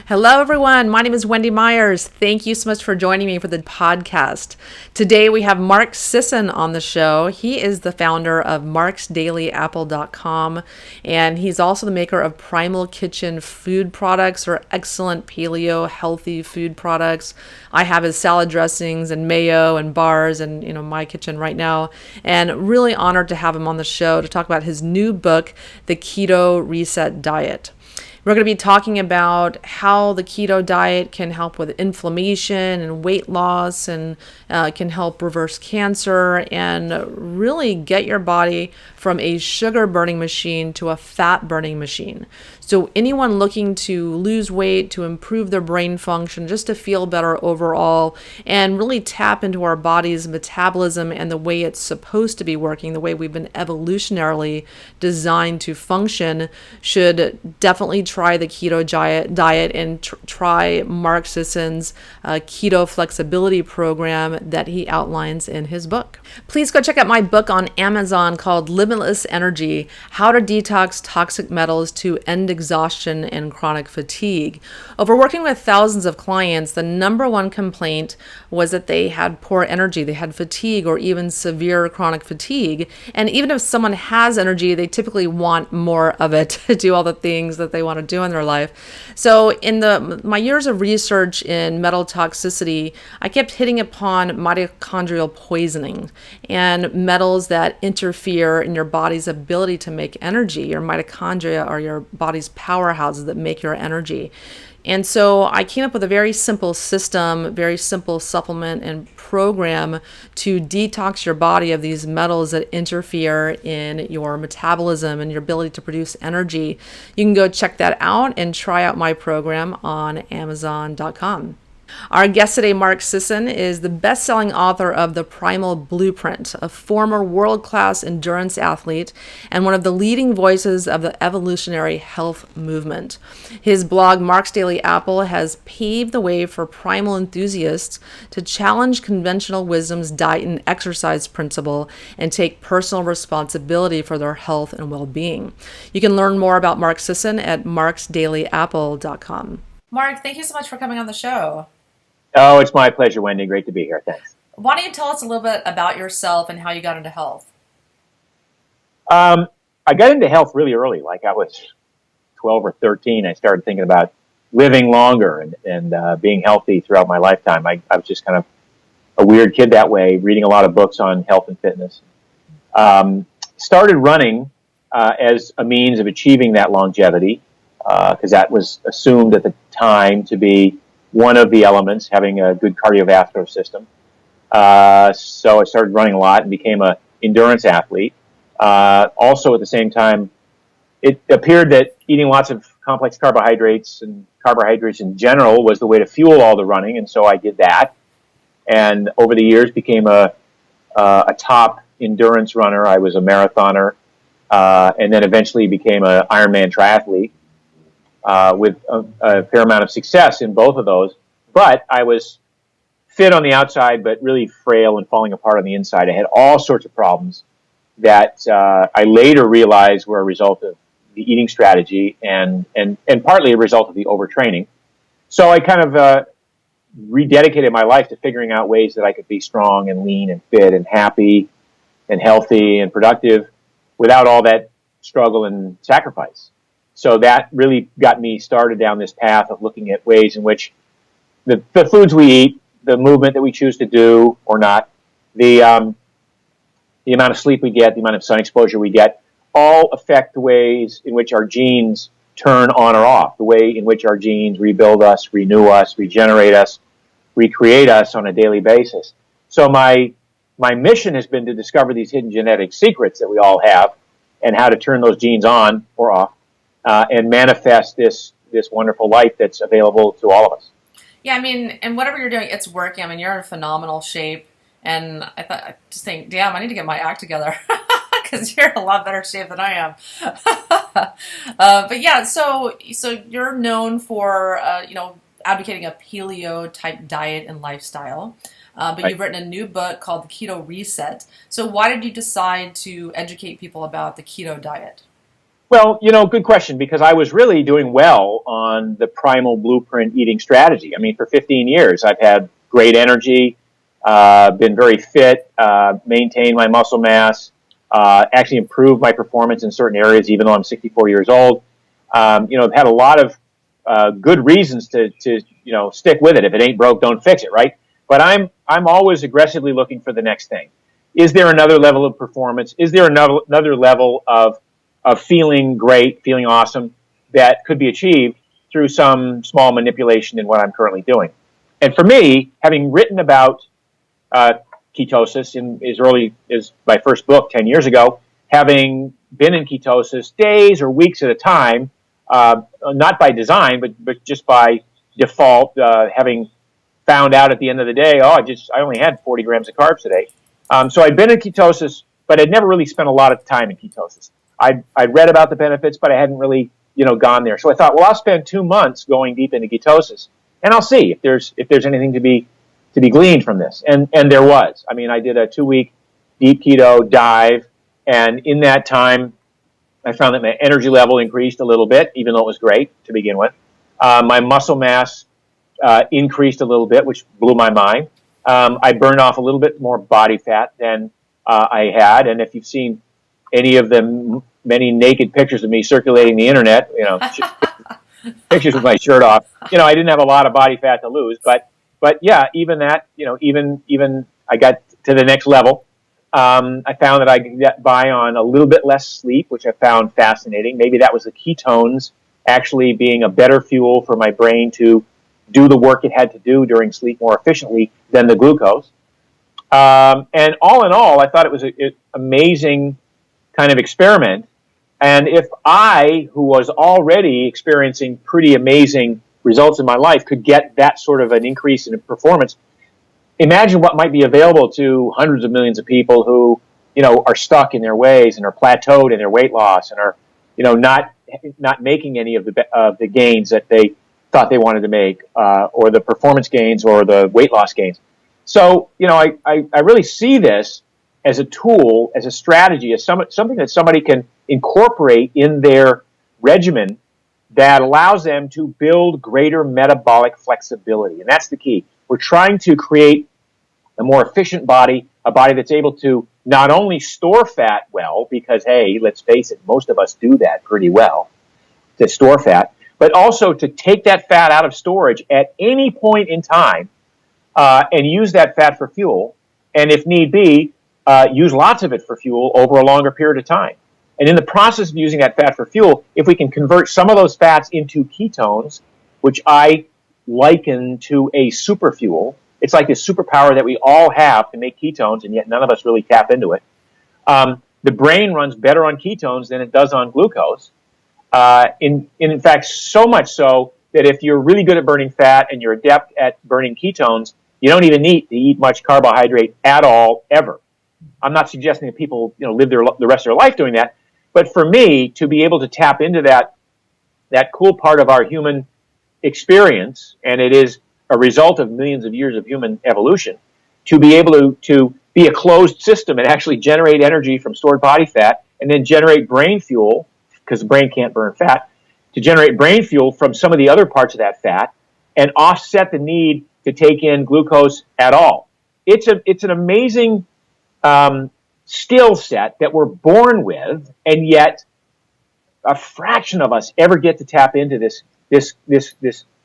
Hello, everyone. My name is Wendy Myers. Thank you so much for joining me for the podcast. Today, we have Mark Sisson on the show. He is the founder of marksdailyapple.com, and he's also the maker of Primal Kitchen food products, or excellent paleo healthy food products. I have his salad dressings and mayo and bars and, my kitchen right now, and really honored to have him on the show to talk about his new book, The Keto Reset Diet. We're going to be talking about how the keto diet can help with inflammation and weight loss, and can help reverse cancer and really get your body from a sugar burning machine to a fat burning machine. So anyone looking to lose weight, to improve their brain function, just to feel better overall, and really tap into our body's metabolism and the way it's supposed to be working, the way we've been evolutionarily designed to function, should definitely try the keto diet and try Mark Sisson's keto flexibility program that he outlines in his book. Please go check out my book on Amazon called Limitless Energy: How to Detox Toxic Metals to End Exhaustion and Chronic Fatigue. Over working with thousands of clients, the number one complaint was that they had poor energy, they had fatigue, or even severe chronic fatigue. And even if someone has energy, they typically want more of it to do all the things that they want to do in their life. So in my years of research in metal toxicity, I kept hitting upon mitochondrial poisoning and metals that interfere in your body's ability to make energy. Your mitochondria are your body's powerhouses that make your energy. And so I came up with a very simple system, very simple supplement and program to detox your body of these metals that interfere in your metabolism and your ability to produce energy. You can go check that out and try out my program on Amazon.com. Our guest today, Mark Sisson, is the best-selling author of The Primal Blueprint, a former world-class endurance athlete and one of the leading voices of the evolutionary health movement. His blog, Mark's Daily Apple, has paved the way for primal enthusiasts to challenge conventional wisdom's diet and exercise principle and take personal responsibility for their health and well-being. You can learn more about Mark Sisson at marksdailyapple.com. Mark, thank you so much for coming on the show. Oh, it's my pleasure, Wendy. Great to be here. Thanks. Why don't you tell us a little bit about yourself and how you got into health? I got into health really early. Like I was 12 or 13, I started thinking about living longer and being healthy throughout my lifetime. I was just kind of a weird kid that way, reading a lot of books on health and fitness. Started running as a means of achieving that longevity, because that was assumed at the time to be one of the elements, having a good cardiovascular system. So I started running a lot and became an endurance athlete. Also, at the same time, it appeared that eating lots of complex carbohydrates and carbohydrates in general was the way to fuel all the running, and so I did that. And over the years, became a top endurance runner. I was a marathoner, and then eventually became an Ironman triathlete. With a fair amount of success in both of those. But I was fit on the outside, but really frail and falling apart on the inside. I had all sorts of problems that I later realized were a result of the eating strategy and partly a result of the overtraining. So I kind of rededicated my life to figuring out ways that I could be strong and lean and fit and happy and healthy and productive without all that struggle and sacrifice. So that really got me started down this path of looking at ways in which the foods we eat, the movement that we choose to do or not, the amount of sleep we get, the amount of sun exposure we get, all affect the ways in which our genes turn on or off, the way in which our genes rebuild us, renew us, regenerate us, recreate us on a daily basis. So my mission has been to discover these hidden genetic secrets that we all have and how to turn those genes on or off. And manifest this wonderful life that's available to all of us. Yeah, I mean, and whatever you're doing, it's working. I mean, you're in phenomenal shape, and I just think, damn, I need to get my act together because you're in a lot better shape than I am. But yeah, so you're known for advocating a paleo type diet and lifestyle. But you've written a new book called The Keto Reset. So why did you decide to educate people about the keto diet? Well, good question, because I was really doing well on the primal blueprint eating strategy. I mean, for 15 years, I've had great energy, been very fit, maintained my muscle mass, actually improved my performance in certain areas, even though I'm 64 years old. I've had a lot of good reasons to stick with it. If it ain't broke, don't fix it, right? But I'm always aggressively looking for the next thing. Is there another level of performance? Is there another level of feeling great, feeling awesome that could be achieved through some small manipulation in what I'm currently doing? And for me, having written about ketosis in as early as my first book 10 years ago, having been in ketosis days or weeks at a time, not by design, but just by default, having found out at the end of the day, I only had 40 grams of carbs today. So I'd been in ketosis, but I'd never really spent a lot of time in ketosis. I'd read about the benefits, but I hadn't really, gone there. So I thought, well, I'll spend 2 months going deep into ketosis, and I'll see if there's anything to be gleaned from this. And there was. I mean, I did a 2-week deep keto dive, and in that time, I found that my energy level increased a little bit, even though it was great to begin with. My muscle mass increased a little bit, which blew my mind. I burned off a little bit more body fat than I had, and if you've seen any of the many naked pictures of me circulating the internet, pictures with my shirt off, I didn't have a lot of body fat to lose, but yeah, even that, even I got to the next level. I found that I could get by on a little bit less sleep, which I found fascinating. Maybe that was the ketones actually being a better fuel for my brain to do the work it had to do during sleep more efficiently than the glucose. And all in all, I thought it was an amazing kind of experiment. And if I, who was already experiencing pretty amazing results in my life, could get that sort of an increase in performance, imagine what might be available to hundreds of millions of people who, are stuck in their ways and are plateaued in their weight loss and are, not making any of the gains that they thought they wanted to make, or the performance gains or the weight loss gains. So, I really see this as a tool, as a strategy, as something that somebody can incorporate in their regimen that allows them to build greater metabolic flexibility. And that's the key. We're trying to create a more efficient body, a body that's able to not only store fat well, because, hey, let's face it, most of us do that pretty well, to store fat, but also to take that fat out of storage at any point in time and use that fat for fuel, and if need be, use lots of it for fuel over a longer period of time. And in the process of using that fat for fuel, if we can convert some of those fats into ketones, which I liken to a super fuel, it's like this superpower that we all have to make ketones, and yet none of us really tap into it. The brain runs better on ketones than it does on glucose. In fact, so much so that if you're really good at burning fat and you're adept at burning ketones, you don't even need to eat much carbohydrate at all, ever. I'm not suggesting that people, live the rest of their life doing that. But for me, to be able to tap into that cool part of our human experience, and it is a result of millions of years of human evolution, to be able to be a closed system and actually generate energy from stored body fat and then generate brain fuel, because the brain can't burn fat, to generate brain fuel from some of the other parts of that fat and offset the need to take in glucose at all. It's an amazing skill set that we're born with, and yet a fraction of us ever get to tap into this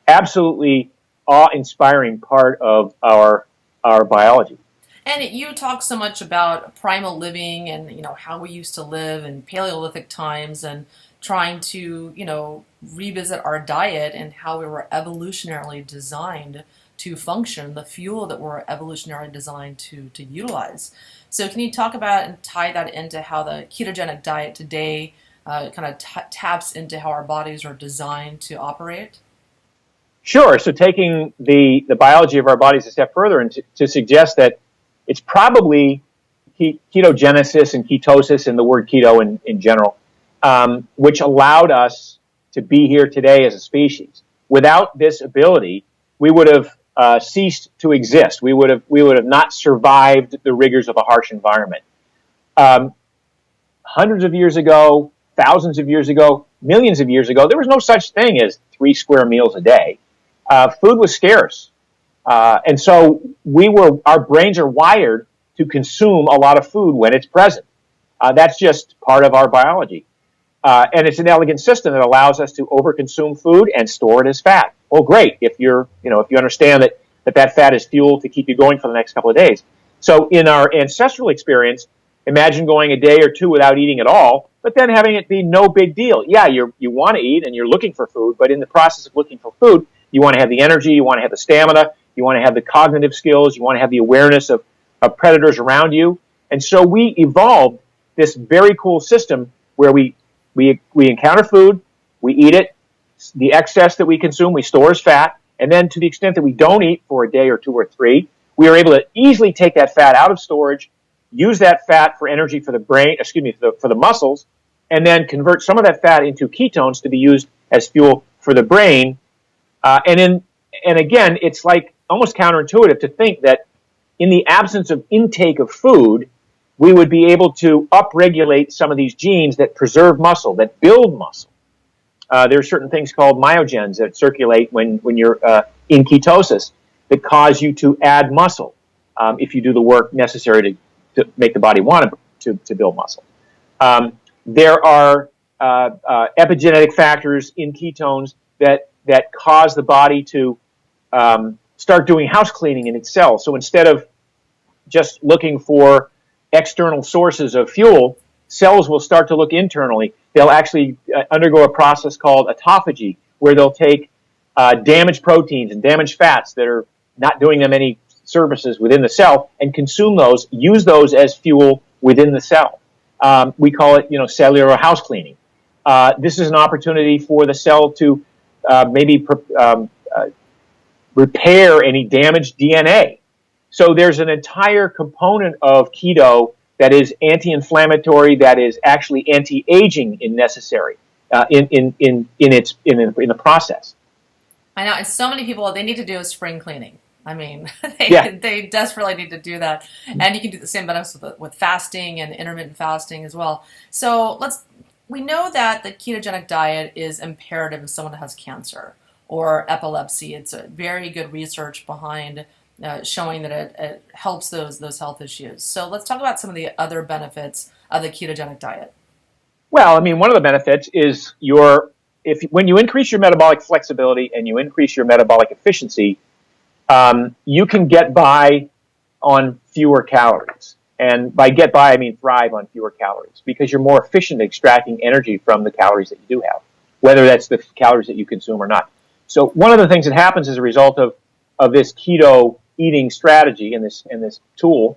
absolutely awe-inspiring part of our biology. And you talk so much about primal living and, how we used to live in Paleolithic times and trying to, revisit our diet and how we were evolutionarily designed to function, the fuel that we're evolutionarily designed to utilize. So can you talk about and tie that into how the ketogenic diet today kind of taps into how our bodies are designed to operate? Sure. So taking the biology of our bodies a step further and to suggest that it's probably ketogenesis and ketosis and the word keto in general, which allowed us to be here today as a species. Without this ability, we would have ceased to exist. We would have not survived the rigors of a harsh environment. Hundreds of years ago, thousands of years ago, millions of years ago, there was no such thing as 3 square meals a day. Food was scarce. And so our brains are wired to consume a lot of food when it's present. That's just part of our biology. And it's an elegant system that allows us to overconsume food and store it as fat. Well, great if you understand that fat is fuel to keep you going for the next couple of days. So in our ancestral experience, imagine going a day or two without eating at all, but then having it be no big deal. Yeah, you want to eat and you're looking for food, but in the process of looking for food, you want to have the energy, you want to have the stamina, you want to have the cognitive skills, you want to have the awareness of predators around you. And so we evolved this very cool system where we encounter food, we eat it, the excess that we consume, we store as fat, and then to the extent that we don't eat for a day or 2 or 3, we are able to easily take that fat out of storage, use that fat for energy for the brain, for the muscles, and then convert some of that fat into ketones to be used as fuel for the brain. And again, it's like almost counterintuitive to think that in the absence of intake of food, we would be able to upregulate some of these genes that preserve muscle, that build muscle. There are certain things called myogens that circulate when you're in ketosis that cause you to add muscle if you do the work necessary to make the body want to build muscle. There are epigenetic factors in ketones that cause the body to start doing house cleaning in its cells. So instead of just looking for external sources of fuel, cells will start to look internally. They'll actually undergo a process called autophagy, where they'll take damaged proteins and damaged fats that are not doing them any services within the cell and consume those, use those as fuel within the cell. We call it, cellular house cleaning. This is an opportunity for the cell to maybe repair any damaged DNA. So there's an entire component of keto that is anti-inflammatory, that is actually anti-aging in necessary in the process. I know, and so many people, they need to do a spring cleaning. I mean, they desperately need to do that, and you can do the same benefits with fasting and intermittent fasting as well. So we know that the ketogenic diet is imperative if someone has cancer or epilepsy. It's a very good research behind showing that it helps those health issues. So let's talk about some of the other benefits of the ketogenic diet. Well, I mean, one of the benefits is when you increase your metabolic flexibility and you increase your metabolic efficiency, you can get by on fewer calories. And by get by, I mean thrive on fewer calories, because you're more efficient at extracting energy from the calories that you do have, whether that's the calories that you consume or not. So one of the things that happens as a result of this keto eating strategy and this tool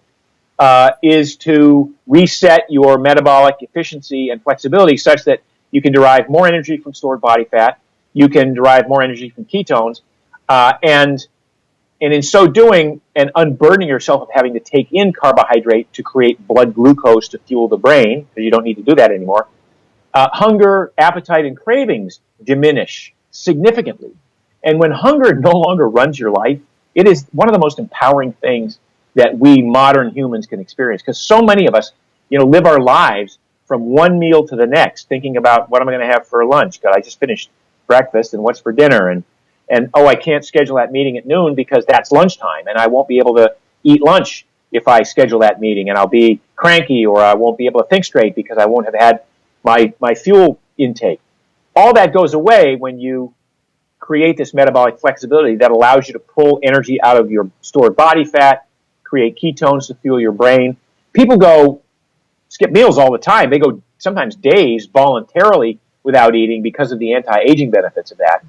is to reset your metabolic efficiency and flexibility such that you can derive more energy from stored body fat, you can derive more energy from ketones, and in so doing, and unburdening yourself of having to take in carbohydrate to create blood glucose to fuel the brain, because you don't need to do that anymore, hunger, appetite, and cravings diminish significantly. And when hunger no longer runs your life, it is one of the most empowering things that we modern humans can experience, because so many of us, live our lives from one meal to the next, thinking about what am I going to have for lunch? God, I just finished breakfast, and what's for dinner? And I can't schedule that meeting at noon because that's lunchtime, and I won't be able to eat lunch if I schedule that meeting, and I'll be cranky, or I won't be able to think straight because I won't have had my fuel intake. All that goes away when you create this metabolic flexibility that allows you to pull energy out of your stored body fat, create ketones to fuel your brain. People skip meals all the time. They go sometimes days voluntarily without eating because of the anti-aging benefits of that.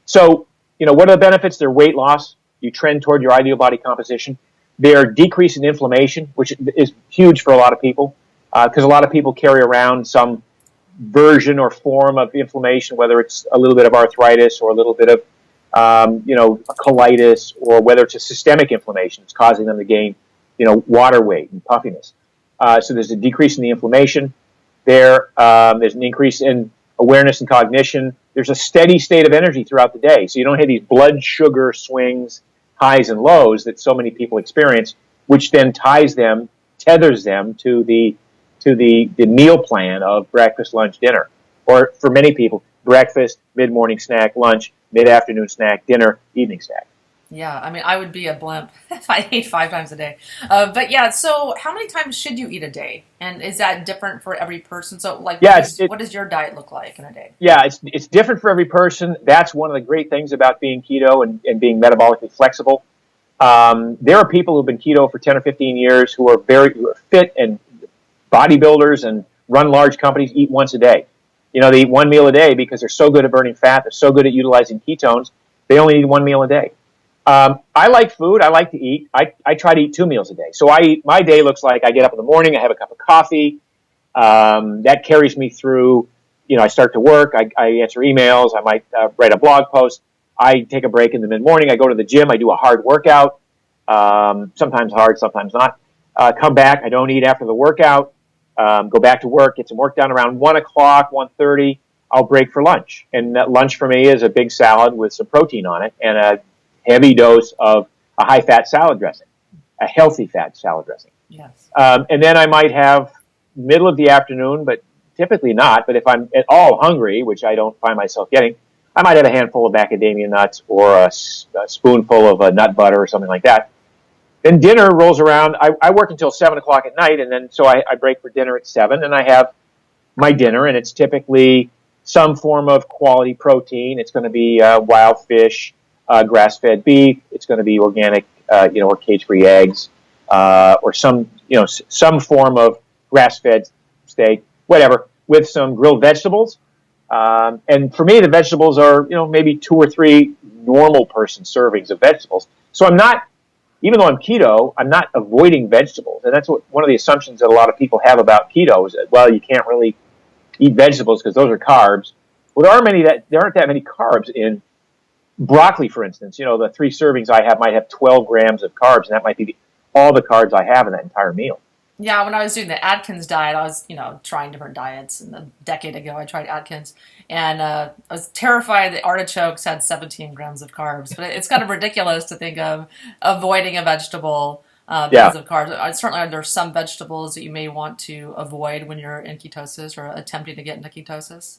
So, what are the benefits? They're weight loss. You trend toward your ideal body composition. They're decrease in inflammation, which is huge for a lot of people, because a lot of people carry around some version or form of inflammation, whether it's a little bit of arthritis or a little bit of, colitis, or whether it's a systemic inflammation. It's causing them to gain, water weight and puffiness. So there's a decrease in the inflammation. There's an increase in awareness and cognition. There's a steady state of energy throughout the day. So you don't have these blood sugar swings, highs and lows that so many people experience, which then tethers them to to the meal plan of breakfast, lunch, dinner. Or for many people, breakfast, mid-morning snack, lunch, mid-afternoon snack, dinner, evening snack. Yeah, I mean, I would be a blimp if I ate 5 times a day. But yeah, so how many times should you eat a day? And is that different for every person? So, like, Yeah, what does your diet look like in a day? yeah, it's different for every person. That's one of the great things about being keto and being metabolically flexible. There are people who've been keto for 10 or 15 years who are who are fit and bodybuilders and run large companies, eat once a day. They eat one meal a day because they're so good at burning fat. They're so good at utilizing ketones. They only need one meal a day. I like food. I like to eat. I try to eat 2 meals a day. So my day looks like I get up in the morning. I have a cup of coffee. That carries me through. I start to work. I answer emails. I might write a blog post. I take a break in the mid-morning. I go to the gym. I do a hard workout. Sometimes hard, sometimes not. Come back. I don't eat after the workout. Go back to work. Get some work done around 1 o'clock, 1:30. I'll break for lunch. And that lunch for me is a big salad with some protein on it and a heavy dose of a high-fat salad dressing, a healthy fat salad dressing. Yes. And then I might have middle of the afternoon, but typically not. But if I'm at all hungry, which I don't find myself getting, I might have a handful of macadamia nuts or a spoonful of nut butter or something like that. Then dinner rolls around. I work until 7 o'clock at night, and then so I break for dinner at 7, and I have my dinner, and it's typically some form of quality protein. It's going to be wild fish, grass-fed beef. It's going to be organic, or cage-free eggs, or some form of grass-fed steak, whatever, with some grilled vegetables. And for me, the vegetables are, maybe 2 or 3 normal person servings of vegetables. So I'm not, even though I'm keto, I'm not avoiding vegetables. And that's one of the assumptions that a lot of people have about keto is that, well, you can't really eat vegetables because those are carbs. Well, there aren't that many carbs in broccoli, for instance. The 3 servings I have might have 12 grams of carbs, and that might be all the carbs I have in that entire meal. Yeah, when I was doing the Atkins diet, I was, trying different diets. And a decade ago, I tried Atkins, and I was terrified that artichokes had 17 grams of carbs. But it's kind of ridiculous to think of avoiding a vegetable because of carbs. Certainly, there are some vegetables that you may want to avoid when you're in ketosis or attempting to get into ketosis.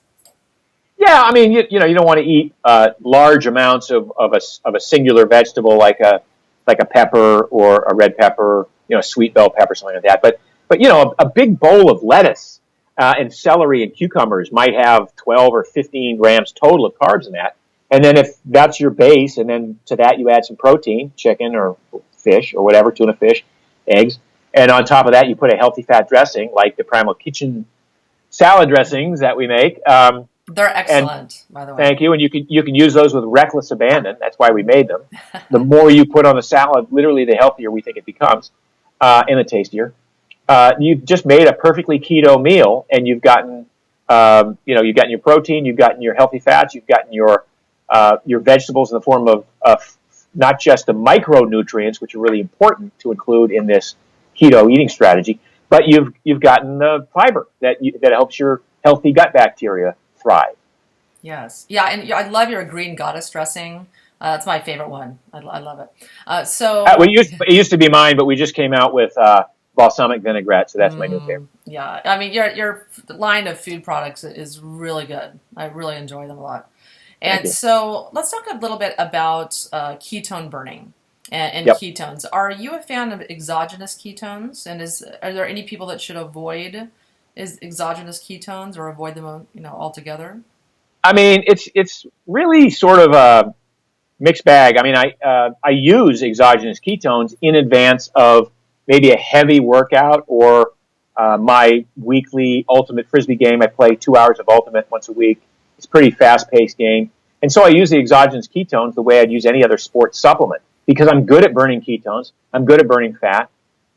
Yeah, I mean, you don't want to eat large amounts of a singular vegetable like a pepper or a red pepper, sweet bell pepper, something like that. But a big bowl of lettuce and celery and cucumbers might have 12 or 15 grams total of carbs in that. And then if that's your base, and then to that you add some protein, chicken or fish or whatever, tuna fish, eggs, and on top of that you put a healthy fat dressing like the Primal Kitchen salad dressings that we make. They're excellent, by the way. Thank you. And you can use those with reckless abandon. That's why we made them. The more you put on the salad, literally, the healthier we think it becomes, and the tastier. You've just made a perfectly keto meal, and you've gotten, you've gotten your protein, you've gotten your healthy fats, you've gotten your vegetables in the form of not just the micronutrients, which are really important to include in this keto eating strategy, but you've gotten the fiber that helps your healthy gut bacteria thrive. Yes. Yeah, and I love your green goddess dressing. That's my favorite one. I love it. It used to be mine, but we just came out with balsamic vinaigrette, so that's my new favorite. Yeah, I mean, your line of food products is really good. I really enjoy them a lot. And so let's talk a little bit about ketone burning and ketones. Are you a fan of exogenous ketones? And are there any people that should avoid exogenous ketones or avoid them, altogether? I mean, it's really sort of a mixed bag. I mean, I use exogenous ketones in advance of maybe a heavy workout or my weekly ultimate frisbee game. I play 2 hours of ultimate once a week. It's a pretty fast-paced game. And so I use the exogenous ketones the way I'd use any other sports supplement because I'm good at burning ketones. I'm good at burning fat.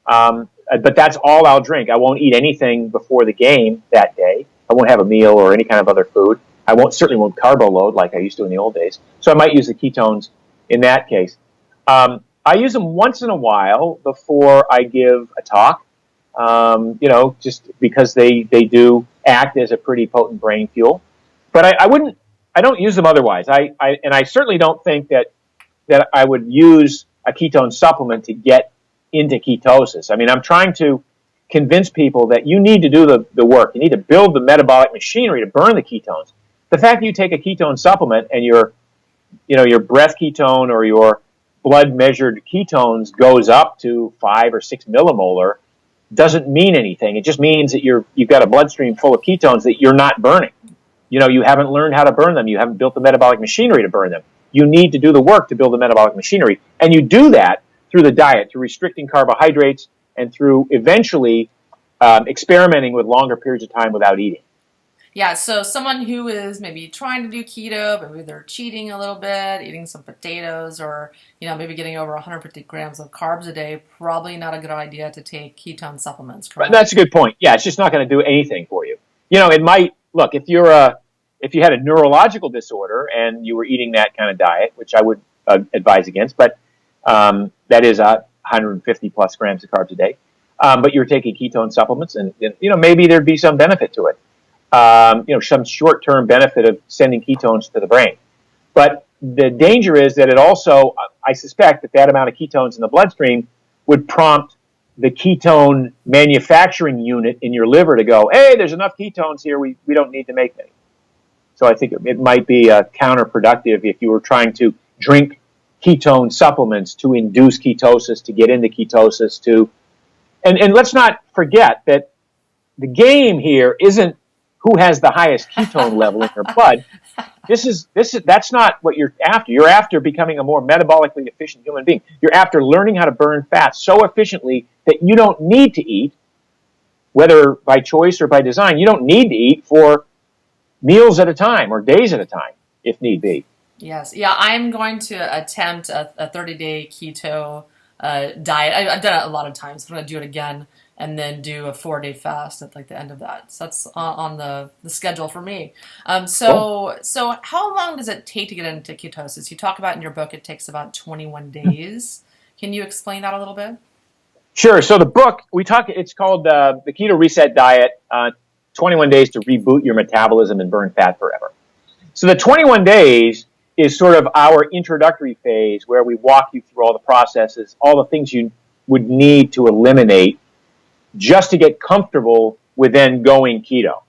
But that's all I'll drink. I won't eat anything before the game that day. I won't have a meal or any kind of other food. I certainly won't carbo load like I used to in the old days. So I might use the ketones in that case. I use them once in a while before I give a talk, just because they do act as a pretty potent brain fuel. But I don't use them otherwise. I certainly don't think that I would use a ketone supplement to get into ketosis. I mean, I'm trying to convince people that you need to do the work. You need to build the metabolic machinery to burn the ketones. The fact that you take a ketone supplement and your breath ketone or your blood measured ketones goes up to 5 or 6 millimolar doesn't mean anything. It just means that you've got a bloodstream full of ketones that you're not burning. You haven't learned how to burn them. You haven't built the metabolic machinery to burn them. You need to do the work to build the metabolic machinery. And you do that through the diet, through restricting carbohydrates, and through eventually experimenting with longer periods of time without eating. Yeah, so someone who is maybe trying to do keto, maybe they're cheating a little bit, eating some potatoes, or maybe getting over 150 grams of carbs a day, probably not a good idea to take ketone supplements, correct? That's a good point. Yeah, it's just not going to do anything for you. It might look if you had a neurological disorder and you were eating that kind of diet, which I would advise against, but that is 150 plus grams of carbs a day. But you're taking ketone supplements, and maybe there'd be some benefit to it. Some short-term benefit of sending ketones to the brain. But the danger is that it also, I suspect that amount of ketones in the bloodstream would prompt the ketone manufacturing unit in your liver to go, hey, there's enough ketones here, we don't need to make many. So I think it might be counterproductive if you were trying to drink ketone supplements to induce ketosis, to get into ketosis, and let's not forget that the game here isn't who has the highest ketone level in your blood. That's not what you're after. You're after becoming a more metabolically efficient human being. You're after learning how to burn fat so efficiently that you don't need to eat, whether by choice or by design. You don't need to eat for meals at a time or days at a time, if need be. Yes. Yeah, I'm going to attempt a 30-day keto diet. I've done it a lot of times. I'm going to do it again, and then do a 4-day fast at the end of that. So that's on the schedule for me. So how long does it take to get into ketosis? You talk about in your book it takes about 21 days. Can you explain that a little bit? Sure. So the book, it's called the Keto Reset Diet, 21 Days to Reboot Your Metabolism and Burn Fat Forever. So the 21 days is sort of our introductory phase where we walk you through all the processes, all the things you would need to eliminate just to get comfortable with then going keto.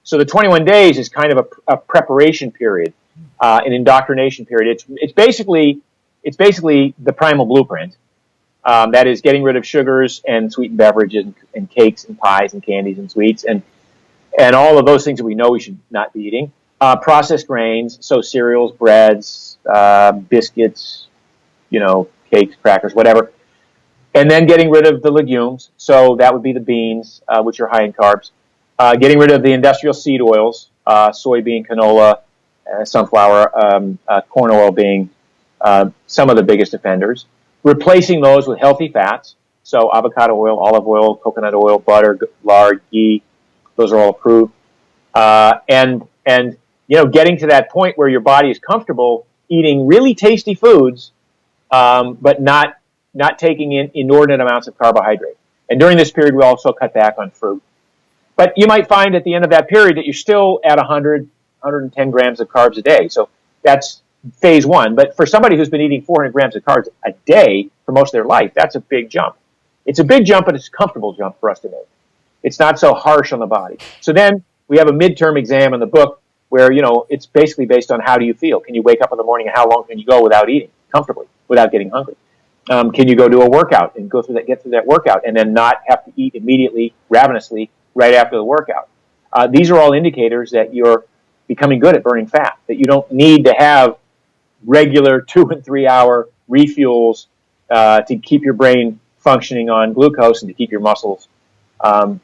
So the 21 days is kind of a preparation period, an indoctrination period. It's basically the primal blueprint. That is getting rid of sugars and sweetened beverages and cakes and pies and candies and sweets and all of those things that we know we should not be eating. Processed grains, so cereals, breads, biscuits, cakes, crackers, whatever. And then getting rid of the legumes, so that would be the beans, which are high in carbs. Getting rid of the industrial seed oils, soybean, canola, sunflower, corn oil being some of the biggest offenders. Replacing those with healthy fats, so avocado oil, olive oil, coconut oil, butter, lard, ghee, those are all approved. And getting to that point where your body is comfortable eating really tasty foods, but not taking in inordinate amounts of carbohydrate. And during this period, we also cut back on fruit. But you might find at the end of that period that you're still at 110 grams of carbs a day. So that's phase one. But for somebody who's been eating 400 grams of carbs a day for most of their life, that's a big jump. It's a big jump, but it's a comfortable jump for us to make. It's not so harsh on the body. So then we have a midterm exam in the book where, it's basically based on how do you feel. Can you wake up in the morning and how long can you go without eating comfortably, without getting hungry? Can you go do a workout and get through that workout and then not have to eat immediately, ravenously, right after the workout? These are all indicators that you're becoming good at burning fat, that you don't need to have regular 2 and 3 hour refuels to keep your brain functioning on glucose and to keep your muscles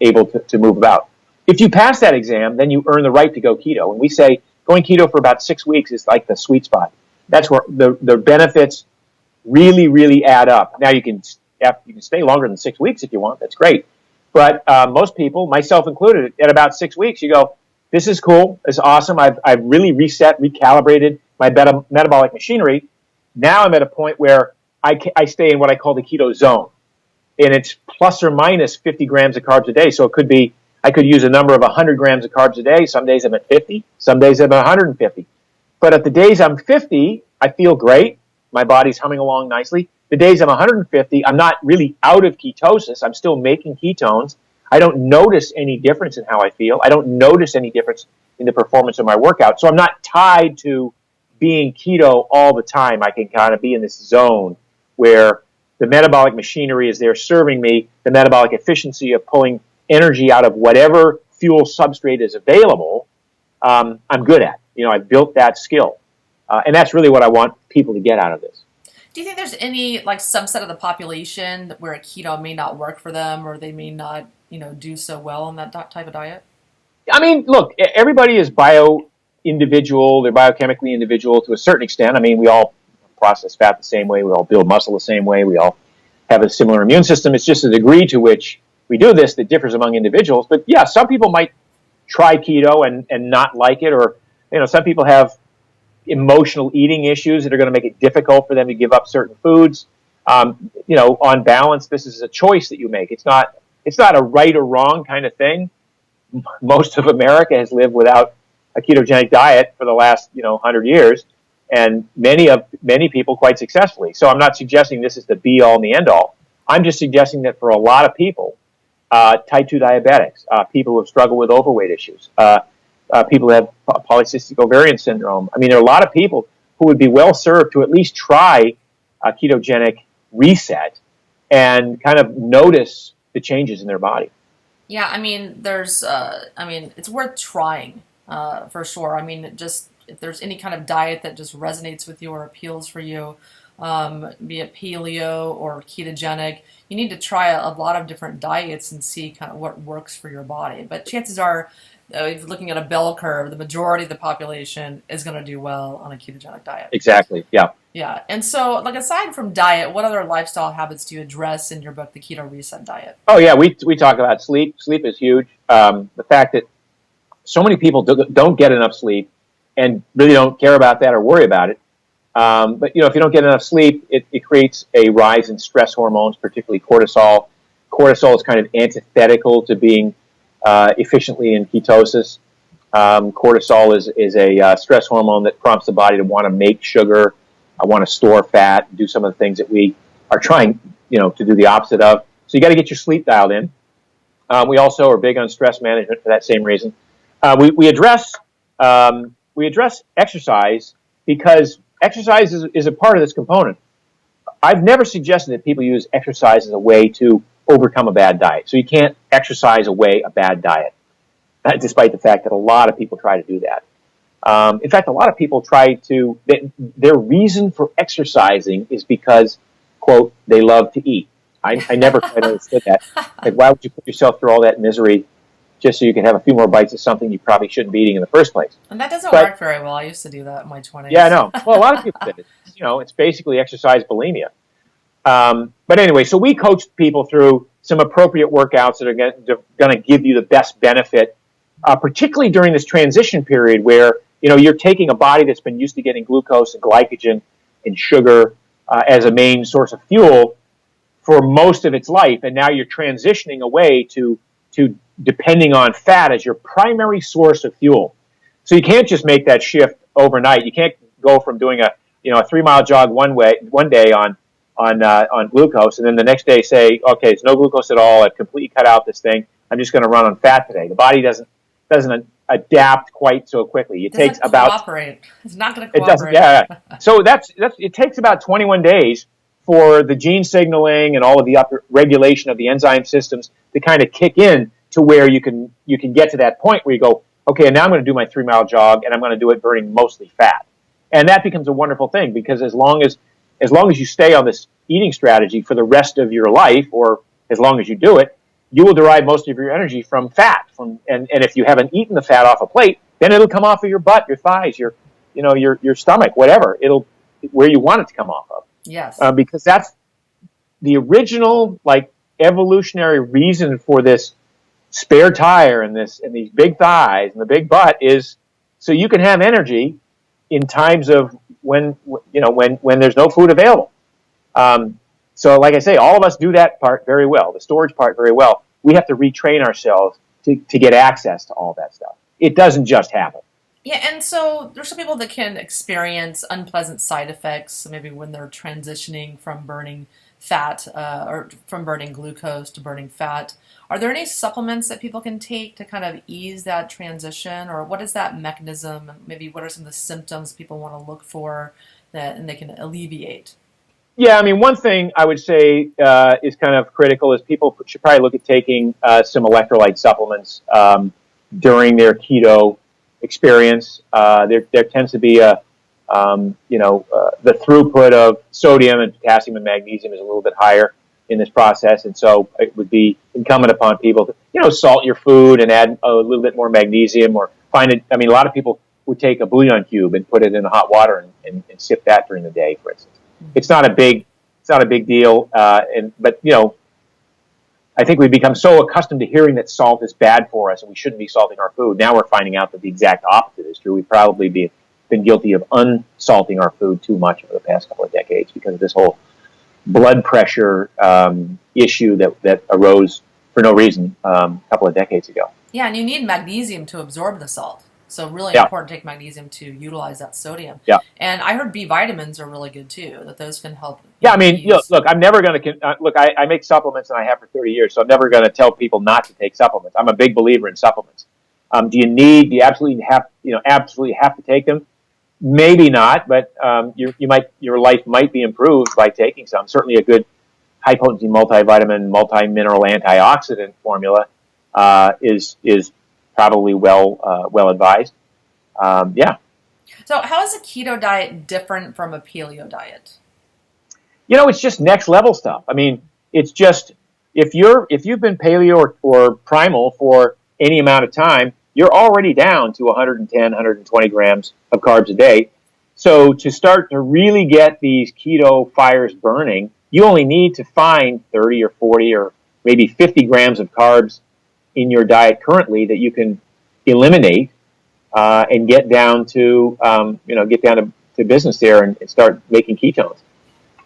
able to move about. If you pass that exam, then you earn the right to go keto. And we say going keto for about 6 weeks is like the sweet spot. That's where the benefits really, really add up. Now you can stay longer than 6 weeks if you want. That's great. But most people, myself included, at about 6 weeks, you go, this is cool. It's awesome. I've really recalibrated my metabolic machinery. Now I'm at a point where I stay in what I call the keto zone. And it's plus or minus 50 grams of carbs a day. So it could be, I could use a number of 100 grams of carbs a day. Some days I'm at 50. Some days I'm at 150. But at the days I'm 50, I feel great. My body's humming along nicely. The days I'm 150, I'm not really out of ketosis. I'm still making ketones. I don't notice any difference in how I feel. I don't notice any difference in the performance of my workout. So I'm not tied to being keto all the time. I can kind of be in this zone where the metabolic machinery is there serving me, the metabolic efficiency of pulling energy out of whatever fuel substrate is available, I'm good at. I've built that skill. And that's really what I want people to get out of this. Do you think there's any subset of the population where a keto may not work for them, or they may not, do so well on that type of diet? I mean, look, everybody is bio-individual. They're biochemically individual to a certain extent. I mean, we all process fat the same way. We all build muscle the same way. We all have a similar immune system. It's just the degree to which we do this that differs among individuals. But yeah, some people might try keto and not like it, or some people have emotional eating issues that are going to make it difficult for them to give up certain foods. On balance, this is a choice that you make. It's not a right or wrong kind of thing. Most of America has lived without a ketogenic diet for the last 100 years, and many people quite successfully. So I'm not suggesting this is the be all and the end all. I'm just suggesting that for a lot of people, type 2 diabetics, people who have struggled with overweight issues, people who have polycystic ovarian syndrome. I mean, there are a lot of people who would be well served to at least try a ketogenic reset and kind of notice the changes in their body. Yeah, I mean, it's worth trying for sure. I mean, just if there's any kind of diet that just resonates with you or appeals for you, be it paleo or ketogenic, you need to try a lot of different diets and see kind of what works for your body. But chances are, if you're looking at a bell curve, the majority of the population is going to do well on a ketogenic diet. Exactly. Yeah. Yeah. And so, aside from diet, what other lifestyle habits do you address in your book, The Keto Reset Diet? Oh, yeah. We talk about sleep. Sleep is huge. The fact that so many people don't get enough sleep and really don't care about that or worry about it. But, if you don't get enough sleep, it creates a rise in stress hormones, particularly cortisol. Cortisol is kind of antithetical to being efficiently in ketosis. Cortisol is a stress hormone that prompts the body to want to make sugar, want to store fat, do some of the things that we are trying, to do the opposite of. So you got to get your sleep dialed in. We also are big on stress management for that same reason. We address exercise because exercise is a part of this component. I've never suggested that people use exercise as a way to overcome a bad diet. So you can't exercise away a bad diet, despite the fact that a lot of people try to do that. In fact, a lot of people their reason for exercising is because, quote, they love to eat. I never quite understood that. Like, why would you put yourself through all that misery just so you can have a few more bites of something you probably shouldn't be eating in the first place? And that doesn't work very well. I used to do that in my 20s. Yeah, I know. Well, a lot of people did it. It's basically exercise bulimia. But anyway, so we coach people through some appropriate workouts that are going to give you the best benefit, particularly during this transition period where, you're taking a body that's been used to getting glucose and glycogen and sugar as a main source of fuel for most of its life. And now you're transitioning away to depending on fat as your primary source of fuel. So you can't just make that shift overnight. You can't go from doing a 3-mile jog one day on glucose, and then the next day say, okay, it's no glucose at all. I've completely cut out this thing. I'm just going to run on fat today. The body doesn't adapt quite so quickly. It's not going to cooperate. It doesn't. Yeah. So it takes about 21 days for the gene signaling and all of the regulation of the enzyme systems to kind of kick in to where you can get to that point where you go, okay, now I'm going to do my 3-mile jog, and I'm going to do it burning mostly fat. And that becomes a wonderful thing because as long as you stay on this eating strategy for the rest of your life, or as long as you do it, you will derive most of your energy from fat. And if you haven't eaten the fat off a plate, then it'll come off of your butt, your thighs, your stomach, whatever. It'll where you want it to come off of. Yes. Because that's the original evolutionary reason for this spare tire and these big thighs and the big butt is so you can have energy in times of when there's no food available. So like I say, all of us do that part very well, the storage part very well. We have to retrain ourselves to get access to all that stuff. It doesn't just happen. Yeah, and so there's some people that can experience unpleasant side effects, maybe when they're transitioning from burning fat or from burning glucose to burning fat. Are there any supplements that people can take to kind of ease that transition, or what is that mechanism? Maybe what are some of the symptoms people want to look for that and they can alleviate? Yeah, I mean, one thing I would say is kind of critical is people should probably look at taking some electrolyte supplements during their keto experience. There tends to be the throughput of sodium and potassium and magnesium is a little bit higher in this process, and so it would be incumbent upon people to, salt your food and add a little bit more magnesium, or find it. I mean, a lot of people would take a bouillon cube and put it in hot water and sip that during the day, for instance. It's not a big deal, but I think we've become so accustomed to hearing that salt is bad for us and we shouldn't be salting our food. Now we're finding out that the exact opposite is true. We've probably been guilty of unsalting our food too much over the past couple of decades because of this whole blood pressure issue that arose for no reason a couple of decades ago. Yeah, and you need magnesium to absorb the salt. So really Yeah. important to take magnesium to utilize that sodium. Yeah. And I heard B vitamins are really good too, that those can help. Yeah, I mean, look, I'm never going to look. I make supplements and I have for 30 years, so I'm never going to tell people not to take supplements. I'm a big believer in supplements. Do you absolutely have to take them? Maybe not, but your life might be improved by taking some. Certainly, a good high potency multivitamin, multi-mineral antioxidant formula is probably well advised. Yeah. So how is a keto diet different from a paleo diet? It's just next level stuff. I mean, it's just if you've been paleo or primal for any amount of time, you're already down to 110, 120 grams of carbs a day. So to start to really get these keto fires burning, you only need to find 30 or 40 or maybe 50 grams of carbs in your diet currently that you can eliminate and get down to business there and start making ketones.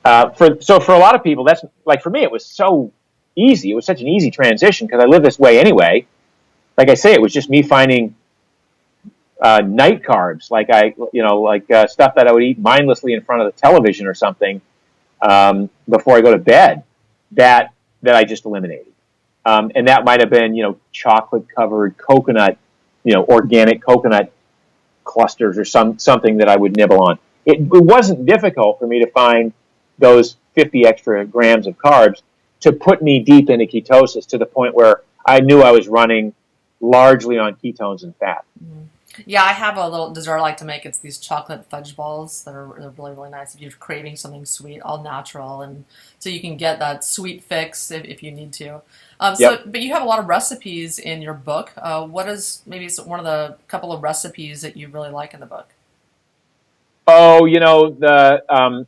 For a lot of people, that's like for me, it was so easy. It was such an easy transition because I live this way anyway. Like I say, it was just me finding night carbs, like stuff that I would eat mindlessly in front of the television or something before I go to bed. That I just eliminated, and that might have been chocolate covered coconut, organic coconut clusters or something that I would nibble on. It wasn't difficult for me to find those 50 extra grams of carbs to put me deep into ketosis to the point where I knew I was running largely on ketones and fat. Mm-hmm. Yeah, I have a little dessert I like to make. It's these chocolate fudge balls that are really, really nice if you're craving something sweet, all natural. And so you can get that sweet fix if you need to. Yep. But you have a lot of recipes in your book. What is maybe one of the couple of recipes that you really like in the book? Oh, the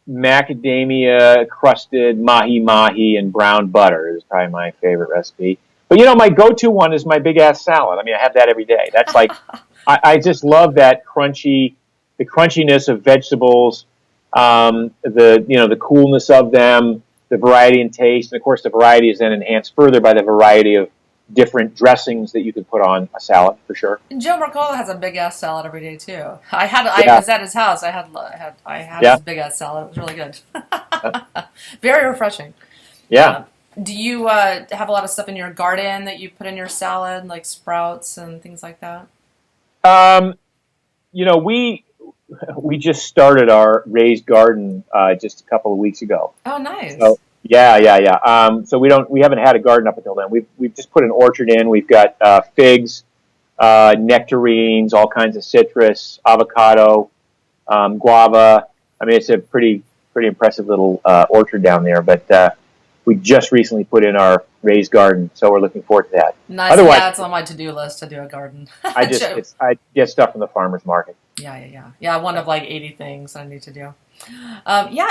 macadamia crusted mahi and brown butter is probably my favorite recipe. But my go-to one is my big ass salad. I mean, I have that every day. That's like, I just love that the crunchiness of vegetables, the coolness of them, the variety in taste, and of course the variety is then enhanced further by the variety of different dressings that you can put on a salad for sure. And Joe Mercola has a big ass salad every day too. I was at his house. I had his big ass salad. It was really good. Very refreshing. Yeah. Do you have a lot of stuff in your garden that you put in your salad, like sprouts and things like that? We just started our raised garden just a couple of weeks ago. Oh, nice. So, yeah. So we haven't had a garden up until then. We've just put an orchard in. We've got figs, nectarines, all kinds of citrus, avocado, guava. I mean, it's a pretty impressive little orchard down there. But we just recently put in our raised garden, so we're looking forward to that. Nice. Otherwise, yeah, it's on my to-do list to do a garden. I get stuff from the farmer's market. Yeah. One of like 80 things I need to do.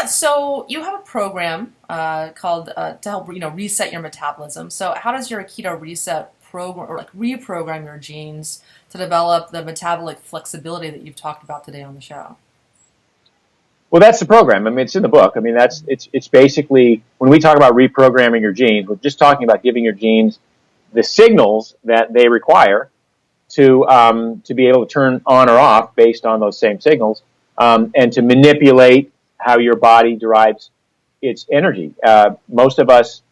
So you have a program called to help reset your metabolism. So how does your keto reset program or like reprogram your genes to develop the metabolic flexibility that you've talked about today on the show? Well, that's the program. I mean, it's in the book. I mean, it's basically when we talk about reprogramming your genes, we're just talking about giving your genes the signals that they require to be able to turn on or off based on those same signals, and to manipulate how your body derives its energy. Most of us,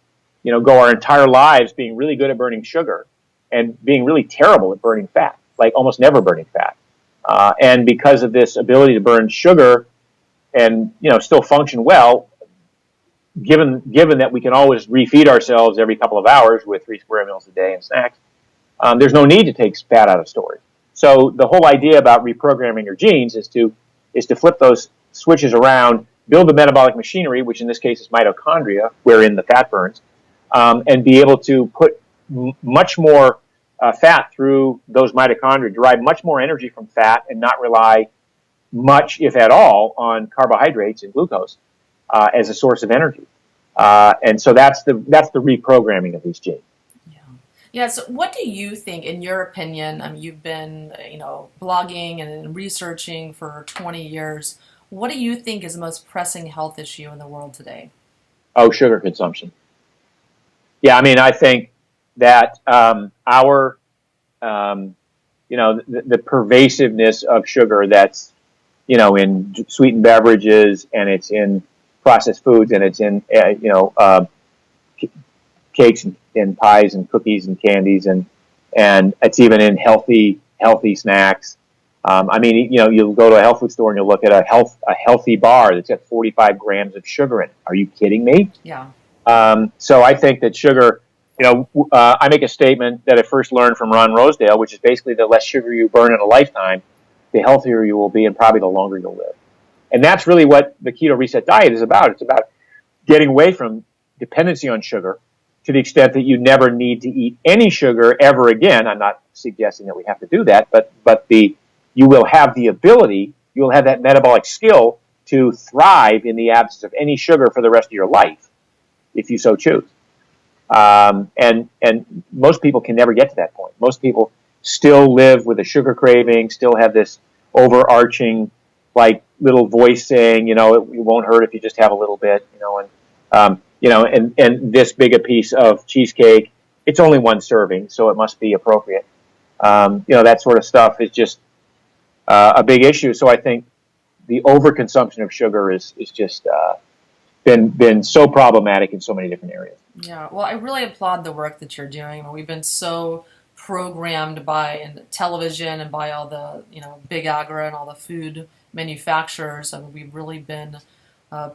go our entire lives being really good at burning sugar and being really terrible at burning fat, like almost never burning fat. And because of this ability to burn sugar and, still function well, given that we can always refeed ourselves every couple of hours with 3 square meals a day and snacks, there's no need to take fat out of storage. So the whole idea about reprogramming your genes is to flip those switches around, build the metabolic machinery, which in this case is mitochondria, wherein the fat burns, and be able to put much more fat through those mitochondria, derive much more energy from fat, and not rely much, if at all, on carbohydrates and glucose as a source of energy. And so that's the reprogramming of these genes. Yeah. So what do you think, in your opinion, you've been, blogging and researching for 20 years. What do you think is the most pressing health issue in the world today? Oh, sugar consumption. Yeah, I think that the pervasiveness of sugar that's, in sweetened beverages, and it's in processed foods, and it's in, cakes and pies and cookies and candies, and it's even in healthy snacks. You'll go to a health food store and you'll look at a healthy bar that's got 45 grams of sugar in it. Are you kidding me? Yeah. So I think that sugar, I make a statement that I first learned from Ron Rosedale, which is basically the less sugar you burn in a lifetime, the healthier you will be, and probably the longer you'll live. And that's really what the Keto Reset Diet is about. It's about getting away from dependency on sugar to the extent that you never need to eat any sugar ever again. I'm not suggesting that we have to do that, but you will have the ability, you will have that metabolic skill to thrive in the absence of any sugar for the rest of your life, if you so choose. And most people can never get to that point. Most people still live with a sugar craving, still have this overarching, like, little voice saying, it won't hurt if you just have a little bit, and this big a piece of cheesecake, it's only one serving, so it must be appropriate. That sort of stuff is just a big issue. So I think the overconsumption of sugar is just been so problematic in so many different areas. Yeah, well, I really applaud the work that you're doing. We've been so programmed by television and by all the big agro and all the food manufacturers. We've really been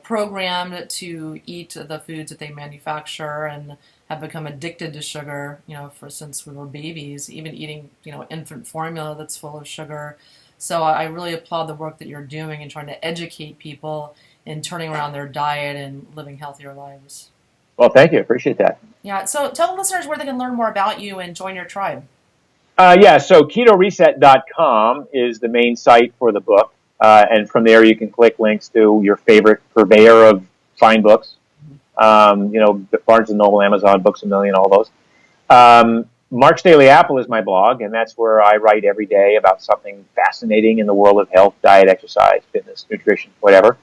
programmed to eat the foods that they manufacture, and have become addicted to sugar, since we were babies, even eating, infant formula that's full of sugar. So I really applaud the work that you're doing in trying to educate people in turning around their diet and living healthier lives. Well, thank you. Appreciate that. Yeah. So tell the listeners where they can learn more about you and join your tribe. So ketoreset.com is the main site for the book. And from there, you can click links to your favorite purveyor of fine books. Barnes & Noble, Amazon, Books A Million, all those. Mark's Daily Apple is my blog, and that's where I write every day about something fascinating in the world of health, diet, exercise, fitness, nutrition, whatever.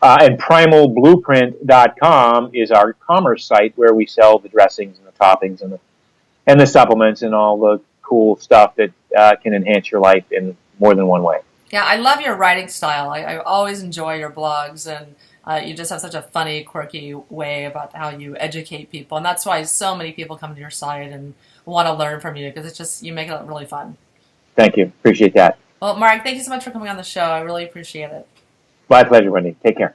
And primalblueprint.com is our commerce site where we sell the dressings and the toppings and the supplements and all the cool stuff that can enhance your life in more than one way. Yeah, I love your writing style. I always enjoy your blogs, and you just have such a funny, quirky way about how you educate people. And that's why so many people come to your site and want to learn from you, because you make it really fun. Thank you. Appreciate that. Well, Mark, thank you so much for coming on the show. I really appreciate it. My pleasure, Wendy. Take care.